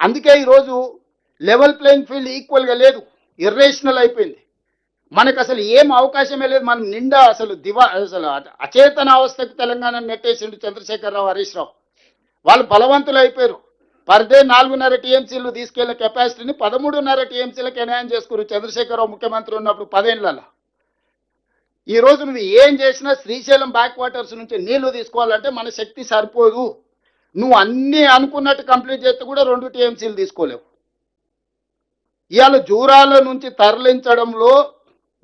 అందుకే ఈరోజు level playing field ఈక్వల్గా లేదు, ఇర్రేషనల్ అయిపోయింది. మనకు అసలు ఏం అవకాశమే లేదు. మనం నిండా అసలు అసలు అచేతన అవస్థకు తెలంగాణ నెట్టేసిండు చంద్రశేఖరరావు, హరీష్ రావు. వాళ్ళు బలవంతులు అయిపోయారు. పర్ డే 4.5 టీఎంసీలు తీసుకెళ్లే కెపాసిటీని 13.5 టీఎంసీలకు ఎన్హాన్ చేసుకున్నారు చంద్రశేఖరరావు ముఖ్యమంత్రి ఉన్నప్పుడు 10 ఏళ్లలో. ఈ రోజు నువ్వు ఏం చేసినా శ్రీశైలం బ్యాక్ వాటర్స్ నుంచి నీళ్లు తీసుకోవాలంటే మన శక్తి సరిపోదు. నువ్వు అన్ని అనుకున్నట్టు కంప్లీట్ చేస్తే కూడా 2 టీఎంసీలు తీసుకోలేవు. ఇవాళ జూరాల నుంచి తరలించడంలో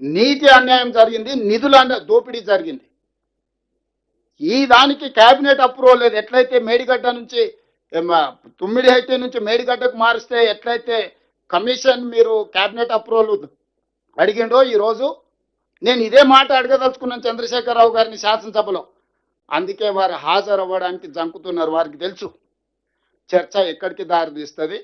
నీతి అన్యాయం జరిగింది, నిధుల దోపిడీ జరిగింది. ఈ దానికి కేబినెట్ అప్రూవల్ లేదు. ఎట్లయితే మేడిగడ్డ నుంచి తుమ్మిడి హైతే నుంచి మేడిగడ్డకు మారిస్తే ఎట్లయితే కమిషన్ మీరు కేబినెట్ అప్రూవల్ అడిగిండో, ఈరోజు నేను ఇదే మాట అడగదలుచుకున్నాను చంద్రశేఖరరావు గారిని శాసనసభలో. అందుకే వారు హాజరు అవ్వడానికి జంకుతున్నారు. వారికి తెలుసు చర్చ ఎక్కడికి దారి తీస్తుంది.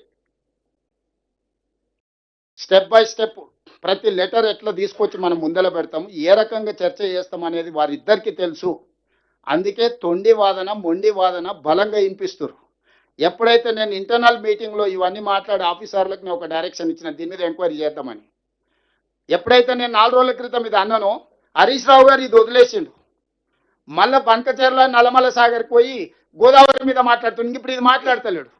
స్టెప్ బై స్టెప్ ప్రతి లెటర్ ఎట్లా తీసుకొచ్చి మనం ముందర పెడతాము, ఏ రకంగా చర్చ చేస్తాం అనేది వారిద్దరికీ తెలుసు. అందుకే తొండి వాదన మొండి వాదన బలంగా వినిపిస్తారు. ఎప్పుడైతే నేను ఇంటర్నల్ మీటింగ్లో ఇవన్నీ మాట్లాడి ఆఫీసర్లకు నేను ఒక డైరెక్షన్ ఇచ్చిన, దీని మీద ఎంక్వైరీ చేద్దామని. ఎప్పుడైతే నేను 4 రోజుల క్రితం ఇది అన్నానో, హరీష్ రావు గారు ఇది వదిలేసిండు. మళ్ళీ బంకచెర్ల నల్లమల సాగర్కి పోయి గోదావరి మీద మాట్లాడుతుంది. ఇప్పుడు ఇది మాట్లాడతలేడు.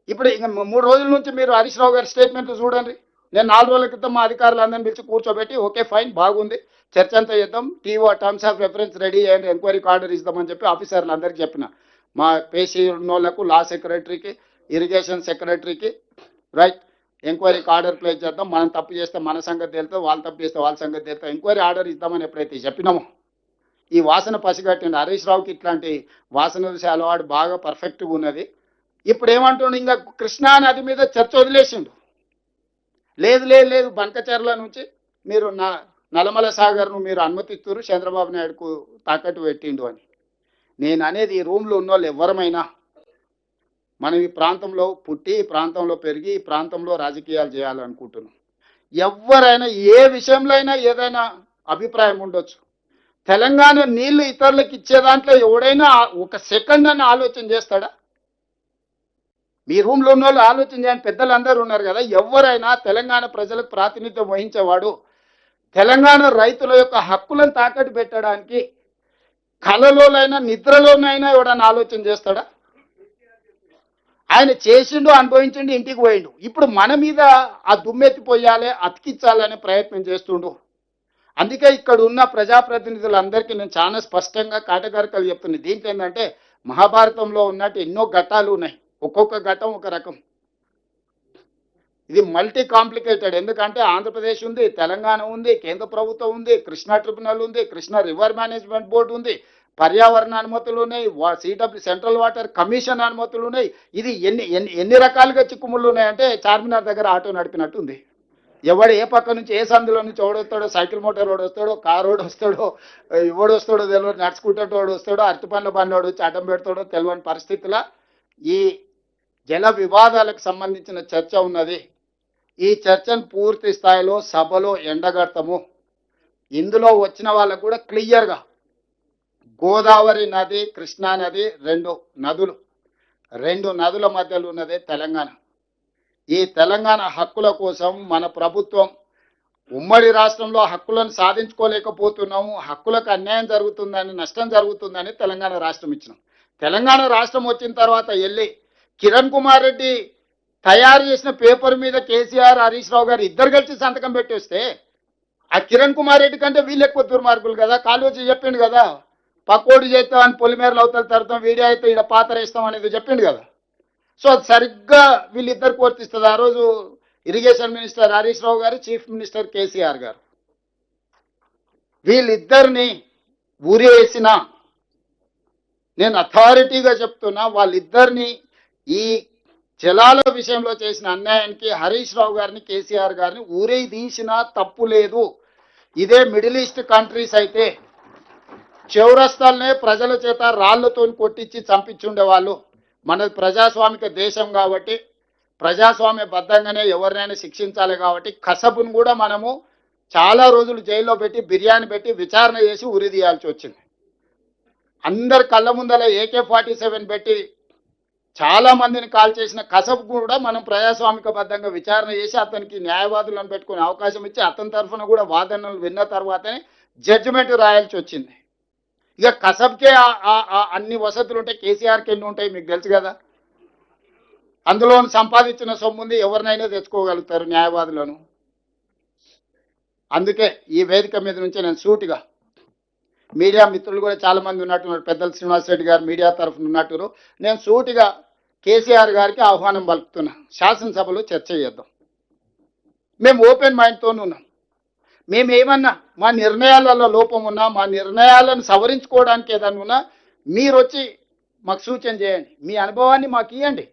ఇప్పుడు ఇంకా 3 రోజుల నుంచి మీరు హరీష్ రావు గారి స్టేట్మెంట్ చూడండి. నేను 4 రోజుల క్రితం మా అధికారులందరినీ పిలిచి కూర్చోబెట్టి, ఓకే ఫైన్ బాగుంది, చర్చ అంతా చేద్దాం, TO terms of reference ready అయ్యండి, ఎంక్వైరీకి ఆర్డర్ ఇద్దామని చెప్పి ఆఫీసర్లు అందరికీ చెప్పిన. మా పేషీ ఉన్నోళ్లకు, లా సెక్రటరీకి, ఇరిగేషన్ సెక్రటరీకి, రైట్, ఎంక్వైరీకి ఆర్డర్ ప్లేస్ చేద్దాం. మనం తప్పు చేస్తే మన సంగతి తెలుస్తుంది, వాళ్ళు తప్పు చేస్తే వాళ్ళ సంగతి తెలుస్తుంది, ఎంక్వైరీ ఆర్డర్ ఇద్దామని ఎప్పుడైతే చెప్పినామో, ఈ వాసన పసిగట్టింది. హరీష్ రావుకి ఇట్లాంటి వాసన చూసే అలవాటు బాగా పర్ఫెక్ట్గా ఉన్నది. ఇప్పుడు ఏమంటుండు, ఇంకా కృష్ణా నది మీద చర్చ వదిలేసిండు. లేదు లేదు లేదు, బంకచెర్ల నుంచి మీరు నల్లమల సాగర్ను మీరు అనుమతిస్తున్నారు, చంద్రబాబు నాయుడుకు తాకట్టు పెట్టిండు అని. నేను అనేది, ఈ రూమ్లో ఉన్న వాళ్ళు ఎవరమైనా, మనం ఈ ప్రాంతంలో పుట్టి, ఈ ప్రాంతంలో పెరిగి, ఈ ప్రాంతంలో రాజకీయాలు చేయాలనుకుంటున్నాం. ఎవరైనా ఏ విషయంలో అయినా ఏదైనా అభిప్రాయం ఉండొచ్చు. తెలంగాణ నీళ్లు ఇతరులకు ఇచ్చే దాంట్లో ఎవడైనా ఒక సెకండ్ అని ఆలోచన చేస్తాడా? మీ రూమ్లో ఉన్న వాళ్ళు ఆలోచన చేయండి. పెద్దలు అందరూ ఉన్నారు కదా, ఎవరైనా తెలంగాణ ప్రజలకు ప్రాతినిధ్యం వహించేవాడు తెలంగాణ రైతుల యొక్క హక్కులను తాకట్టు పెట్టడానికి కలలోనైనా నిద్రలోనైనా ఎవడన్నా ఆలోచన చేస్తాడా? ఆయన చేసిండు, అనుభవించిండు, ఇంటికి పోయిండు. ఇప్పుడు మన మీద ఆ దుమ్మెత్తిపోయాలి, అతికించాలనే ప్రయత్నం చేస్తుండు. అందుకే ఇక్కడ ఉన్న ప్రజాప్రతినిధులందరికీ నేను చాలా స్పష్టంగా కాటకారికలు చెప్తున్నాను. దీంట్లో ఏంటంటే మహాభారతంలో ఉన్నట్టు ఎన్నో ఘట్టాలు ఉన్నాయి, ఒక్కొక్క ఘట్టం ఒక రకం. ఇది మల్టీ కాంప్లికేటెడ్. ఎందుకంటే ఆంధ్రప్రదేశ్ ఉంది, తెలంగాణ ఉంది, కేంద్ర ప్రభుత్వం ఉంది, కృష్ణా ట్రిబ్యునల్ ఉంది, కృష్ణా రివర్ మేనేజ్మెంట్ బోర్డు ఉంది, పర్యావరణ అనుమతులు ఉన్నాయి, సిడబ్ల్యూ సెంట్రల్ వాటర్ కమిషన్ అనుమతులు ఉన్నాయి. ఇది ఎన్ని రకాలుగా చిక్కుముళ్ళు ఉన్నాయంటే చార్మినార్ దగ్గర ఆటో నడిపినట్టు ఉంది. ఎవడు ఏ పక్క నుంచి ఏ సందులో నుంచి ఓడొస్తాడో, సైకిల్ మోటార్ ఓడి వస్తాడో, కారు ఓడి వస్తాడో, ఎవడు వస్తాడో తెలియదు, నడుచుకుంటాడు వాడు వస్తాడో, అరటి పండ్ల బండి వచ్చి అడ్డం పెడతాడో తెలియని పరిస్థితిలో ఈ జల వివాదాలకు సంబంధించిన చర్చ ఉన్నది. ఈ చర్చను పూర్తి స్థాయిలో సభలో ఎండగడతాము. ఇందులో వచ్చిన వాళ్ళకు కూడా క్లియర్గా గోదావరి నది, కృష్ణా నది రెండు నదుల మధ్యలో ఉన్నదే తెలంగాణ. ఈ తెలంగాణ హక్కుల కోసం మన ప్రభుత్వం ఉమ్మడి రాష్ట్రంలో హక్కులను సాధించుకోలేకపోతున్నాము, హక్కులకు అన్యాయం జరుగుతుందని, నష్టం జరుగుతుందని తెలంగాణ రాష్ట్రం ఇచ్చినాం. తెలంగాణ రాష్ట్రం వచ్చిన తర్వాత వెళ్ళి కిరణ్ కుమార్ రెడ్డి తయారు చేసిన పేపర్ మీద కేసీఆర్, హరీష్ రావు గారు ఇద్దరు కలిసి సంతకం పెట్టేస్తే ఆ కిరణ్ కుమార్ రెడ్డి కంటే వీళ్ళు ఎక్కువ దుర్మార్గులు కదా. కాళోజీ చెప్పిండు కదా, పక్కోడు చేస్తాం అని పొలిమేరలు అవతల తడతాం, వీడియో అయితే ఇక్కడ పాత్ర ఇస్తాం అనేది చెప్పిండు కదా. సో అది సరిగ్గా వీళ్ళిద్దరికి వర్తిస్తుంది. ఆ రోజు ఇరిగేషన్ మినిస్టర్ హరీష్ రావు గారు, చీఫ్ మినిస్టర్ కేసీఆర్ గారు, వీళ్ళిద్దరిని ఊరేసిన, నేను అథారిటీగా చెప్తున్నా, వాళ్ళిద్దరిని ఈ జలాల విషయంలో చేసిన అన్యాయానికి హరీష్ రావు గారిని, కేసీఆర్ గారిని ఊరే తీసినా తప్పు లేదు. ఇదే మిడిల్ ఈస్ట్ కంట్రీస్ అయితే చౌరస్తాలనే ప్రజల చేత రాళ్లతో కొట్టించి చంపించుండేవాళ్ళు. మనది ప్రజాస్వామిక దేశం కాబట్టి ప్రజాస్వామ్య బద్ధంగానే ఎవరినైనా శిక్షించాలి కాబట్టి కసబును కూడా మనము చాలా రోజులు జైల్లో పెట్టి, బిర్యానీ పెట్టి, విచారణ చేసి ఉరి తీయాల్సి వచ్చింది. అందరి కళ్ళ ముందల AK-47 పెట్టి చాలా మందిని కాల్ చేసిన కసబ్ కూడా మనం ప్రజాస్వామికబద్ధంగా విచారణ చేసి అతనికి న్యాయవాదులను పెట్టుకునే అవకాశం ఇచ్చి అతని తరఫున కూడా వాదనలు విన్న తర్వాతనే జడ్జిమెంట్ రాయాల్సి వచ్చింది. ఇక కసబ్కే అన్ని వసతులు ఉంటాయి, కేసీఆర్కి ఎన్ని ఉంటాయి మీకు తెలుసు కదా. అందులో సంపాదించిన సొమ్ముంది, ఎవరినైనా తెచ్చుకోగలుగుతారు న్యాయవాదులను. అందుకే ఈ వేదిక మీద నుంచి నేను సూటిగా మీడియా మిత్రులు కూడా చాలా మంది ఉన్నట్టున్నారు, పెద్దలు శ్రీనివాస్ రెడ్డి గారు మీడియా తరఫున ఉన్నట్టున్నారు, నేను సూటిగా కేసీఆర్ గారికి ఆహ్వానం పలుకుతున్నా, శాసనసభలో చర్చ చేద్దాం. మేము ఓపెన్ మైండ్తో ఉన్నాం. మేము ఏమన్నా మా నిర్ణయాలలో లోపం ఉన్నా, మా నిర్ణయాలను సవరించుకోవడానికి ఏదన్నా ఉన్నా మీరు వచ్చి మాకు సూచన చేయండి, మీ అనుభవాన్ని మాకు ఇవ్వండి.